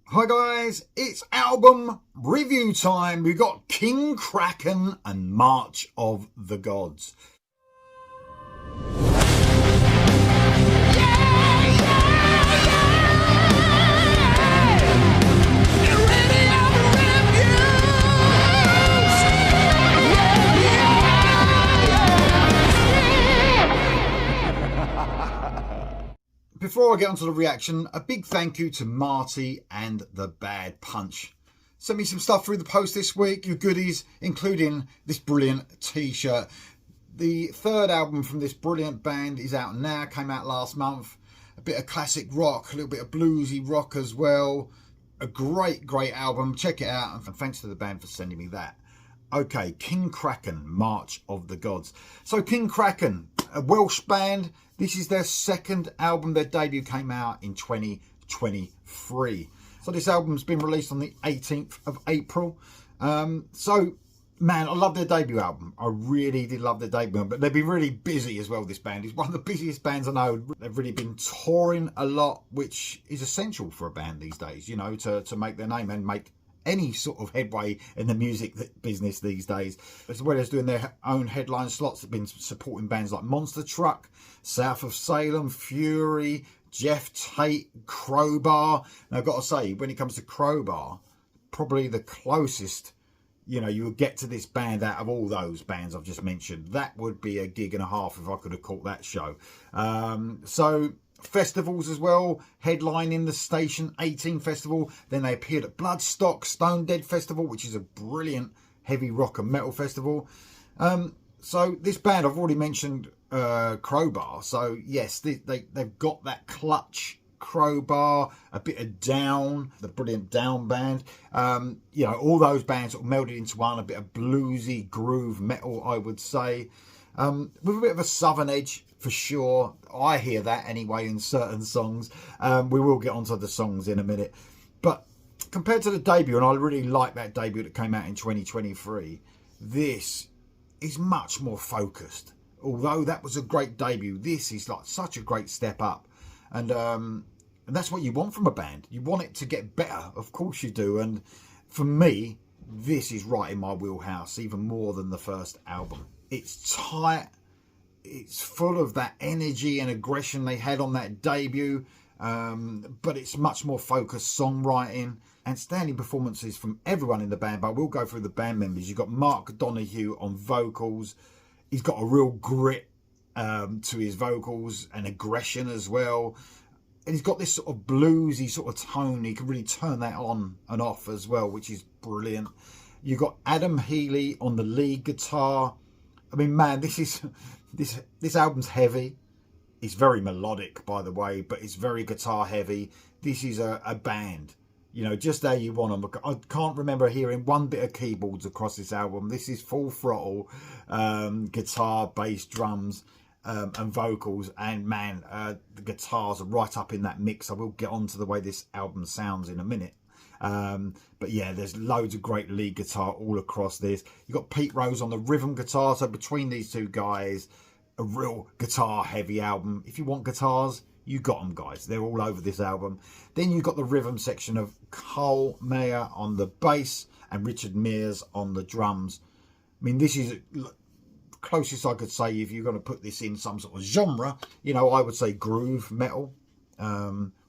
Hi guys, it's album review time. We've got King Kraken and March of the Gods. Before I get onto the reaction, a big thank you to Marty and the Bad Punch. Sent me some stuff through the post this week, your goodies, including this brilliant t-shirt. The third album from this brilliant band is out now, came out last month. A bit of classic rock, a little bit of bluesy rock as well. A great album, check it out, and thanks to the band for sending me that. Okay, King Kraken, March of the Gods. So King Kraken, a Welsh band. This is their second album. Their debut came out in 2023. So this album's been released on the 18th of April. So, man, I love their debut album. I really did love their debut album. But they've been really busy as well, this band. It's one of the busiest bands I know. They've really been touring a lot, which is essential for a band these days, you know, to make their name and make any sort of headway in the music business these days, as well as doing their own headline slots. They've been supporting bands like Monster Truck, South of Salem, Fury, Jeff Tate, Crowbar. And I've got to say, when it comes to Crowbar, probably the closest, you know, you would get to this band out of all those bands I've just mentioned. That would be a gig and a half if I could have caught that show. So festivals as well, headlining the Station 18 festival. Then they appeared at Bloodstock Stone Dead festival, which is a brilliant heavy rock and metal festival. So this band, I've already mentioned Crowbar. So yes, they've got that clutch Crowbar, a bit of Down, the brilliant Down band. You know, all those bands sort of melded into one, a bit of bluesy groove metal, I would say, with a bit of a southern edge for sure. I hear that anyway in certain songs. We will get onto the songs in a minute. But compared to the debut, and I really like that debut that came out in 2023, this is much more focused. Although that was a great debut, this is like such a great step up. And that's what you want from a band. You want it to get better, of course you do. And for me, this is right in my wheelhouse, even more than the first album. It's tight. It's full of that energy and aggression they had on that debut, but it's much more focused songwriting and standing performances from everyone in the band. But we'll go through the band members. You've got Mark Donoghue on vocals. He's got a real grit to his vocals and aggression as well. And he's got this sort of bluesy sort of tone. He can really turn that on and off as well, which is brilliant. You've got Adam Healy on the lead guitar. I mean, man, this album's heavy. It's very melodic, by the way, but it's very guitar heavy. This is a band, you know, just how you want them. I can't remember hearing one bit of keyboards across this album. This is full throttle, guitar, bass, drums, and vocals. And man, the guitars are right up in that mix. I will get on to the way this album sounds in a minute. But yeah, there's loads of great lead guitar all across this. You've got Pete Rose on the rhythm guitar. So between these two guys, a real guitar heavy album. If you want guitars, you got them, guys. They're all over this album. Then you've got the rhythm section of Carl Mayer on the bass and Richard Mears on the drums. I mean, this is closest I could say if you're going to put this in some sort of genre. You know, I would say groove metal.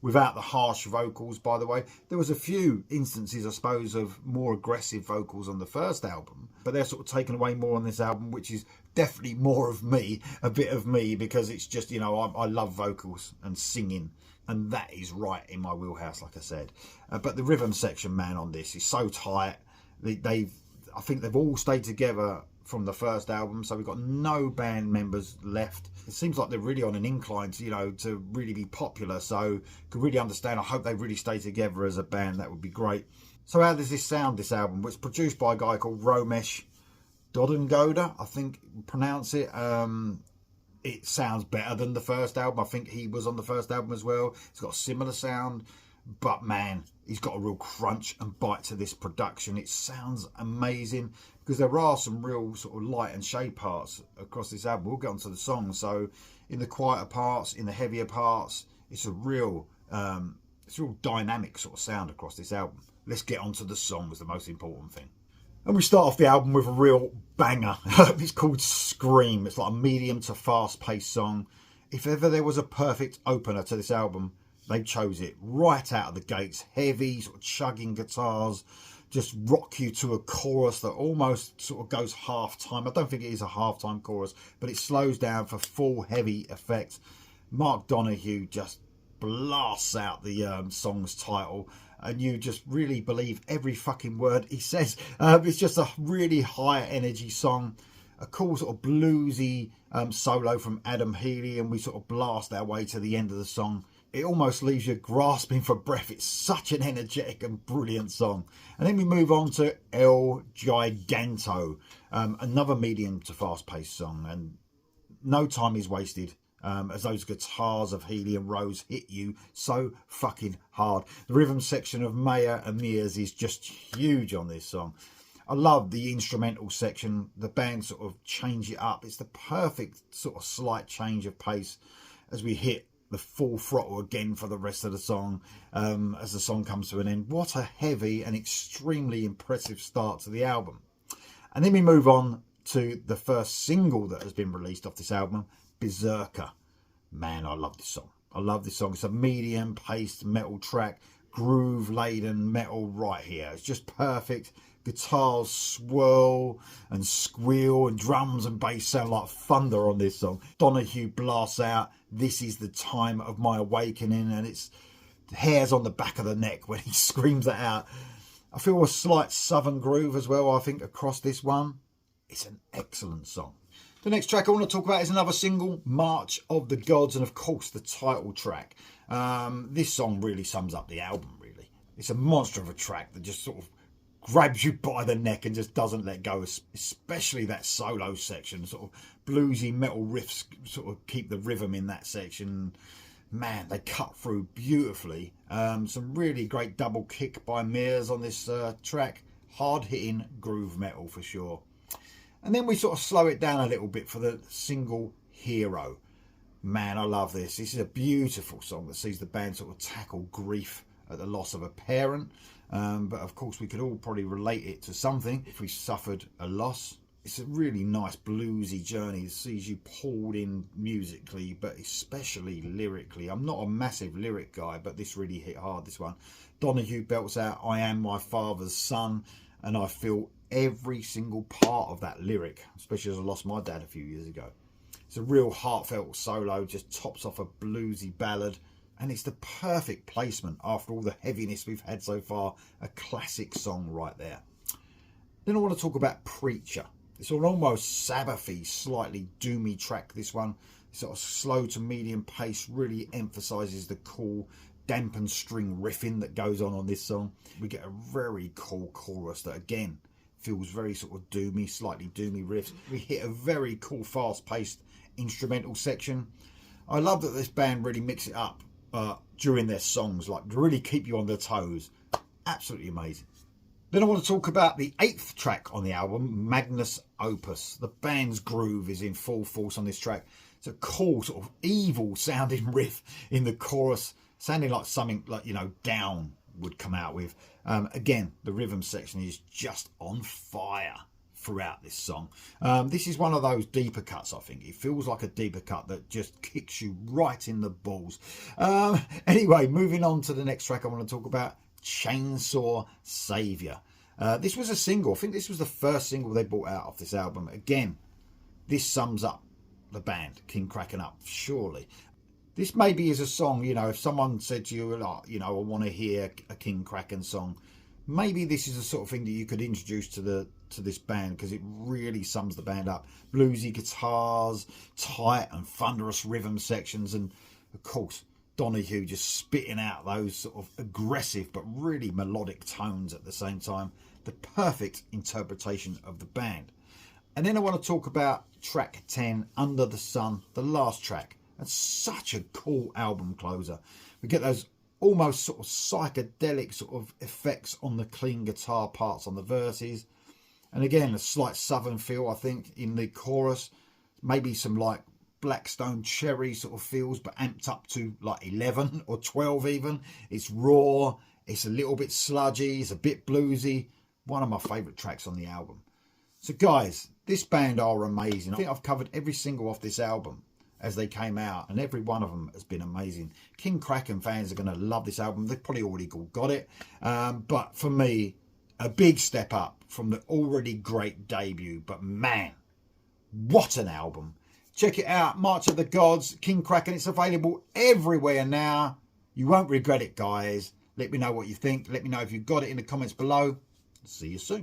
Without the harsh vocals, by the way. There was a few instances, I suppose, of more aggressive vocals on the first album, but they're sort of taken away more on this album, which is definitely more of me, a bit of me, because it's just, you know, I love vocals and singing, and that is right in my wheelhouse, like I said. But the rhythm section, man, on this is so tight. I think they've all stayed together from the first album, so we've got no band members left. It seems like they're really on an incline to, you know, to really be popular, so could really understand. I hope they really stay together as a band. That would be great. So how does this sound, this album? Well, it's produced by a guy called Romesh Dodengoda, I think pronounce it. It sounds better than the first album. I think he was on the first album as well. It's got a similar sound, but man, he's got a real crunch and bite to this production. It sounds amazing, because there are some real sort of light and shade parts across this album. We'll get onto the songs. So in the quieter parts, in the heavier parts, it's a real It's a real dynamic sort of sound across this album. Let's get on to the song, was the most important thing. And we start off the album with a real banger. It's called Scream. It's like a medium to fast-paced song. If ever there was a perfect opener to this album, they chose it right out of the gates. Heavy, sort of chugging guitars, just rock you to a chorus that almost sort of goes half-time. I don't think it is a half-time chorus, but it slows down for full heavy effect. Mark Donohue just blasts out the song's title, and you just really believe every fucking word he says. It's just a really high energy song, a cool sort of bluesy solo from Adam Healy, and we sort of blast our way to the end of the song. It almost leaves you grasping for breath. It's such an energetic and brilliant song. And then we move on to El Giganto, another medium to fast-paced song, and no time is wasted. As those guitars of Healy and Rose hit you so fucking hard. The rhythm section of Maya and Mears is just huge on this song. I love the instrumental section. The band sort of change it up. It's the perfect sort of slight change of pace as we hit the full throttle again for the rest of the song as the song comes to an end. What a heavy and extremely impressive start to the album. And then we move on to the first single that has been released off this album, Berserker. Man, I love this song. I love this song. It's a medium paced metal track, groove laden metal right here. It's just perfect. Guitars swirl and squeal, and drums and bass sound like thunder on this song. Donohue blasts out, "This is the time of my awakening," and it's hairs on the back of the neck when he screams that out. I feel a slight southern groove as well, I think, across this one. It's an excellent song. The next track I want to talk about is another single, March of the Gods, and of course the title track. This song really sums up the album, really. It's a monster of a track that just sort of grabs you by the neck and just doesn't let go, especially that solo section. Sort of bluesy metal riffs sort of keep the rhythm in that section. Man, they cut through beautifully. Some really great double kick by Mears on this track. Hard-hitting groove metal for sure. And then we sort of slow it down a little bit for the single Hero. Man, I love this. This is a beautiful song that sees the band sort of tackle grief at the loss of a parent. But of course we could all probably relate it to something if we suffered a loss. It's a really nice bluesy journey. It sees you pulled in musically, but especially lyrically. I'm not a massive lyric guy, but this really hit hard, this one. Donohue belts out, "I am my father's son," and I feel every single part of that lyric, especially as I lost my dad a few years ago. It's a real heartfelt solo, just tops off a bluesy ballad, and it's the perfect placement after all the heaviness we've had so far. A classic song right there. Then I want to talk about Preacher. It's an almost Sabbathy, slightly doomy track, this one. Sort of slow to medium pace, really emphasises the cool dampened string riffing that goes on this song. We get a very cool chorus that again feels very sort of doomy, slightly doomy riffs. We hit a very cool fast-paced instrumental section. I love that this band really mix it up during their songs, like really keep you on their toes. Absolutely amazing. Then I want to talk about the 8th track on the album, Magnus Opus. The band's groove is in full force on this track. It's a cool sort of evil sounding riff in the chorus, sounding like something like, you know, Down would come out with. Again, the rhythm section is just on fire throughout this song. This is one of those deeper cuts, I think. It feels like a deeper cut that just kicks you right in the balls. Anyway, moving on to the next track I want to talk about, Chainsaw Savior. This was a single. I think this was the first single they brought out off this album. Again, this sums up the band, King Kraken up, surely. This maybe is a song, you know, if someone said to you, like, you know, I want to hear a King Kraken song, maybe this is the sort of thing that you could introduce to this band, because it really sums the band up. Bluesy guitars, tight and thunderous rhythm sections, and of course Donohue just spitting out those sort of aggressive but really melodic tones at the same time. The perfect interpretation of the band. And then I want to talk about track 10, Under the Sun, the last track. That's such a cool album closer. We get those almost sort of psychedelic sort of effects on the clean guitar parts on the verses. And again, a slight southern feel, I think, in the chorus. Maybe some like Blackstone Cherry sort of feels, but amped up to like 11 or 12 even. It's raw, it's a little bit sludgy, it's a bit bluesy. One of my favourite tracks on the album. So guys, this band are amazing. I think I've covered every single off this album as they came out, and every one of them has been amazing. King Kraken fans are going to love this album. They've probably already got it. But for me, a big step up from the already great debut. But man, what an album. Check it out, March of the Gods, King Kraken. It's available everywhere now. You won't regret it, guys. Let me know what you think. Let me know if you got it in the comments below. See you soon.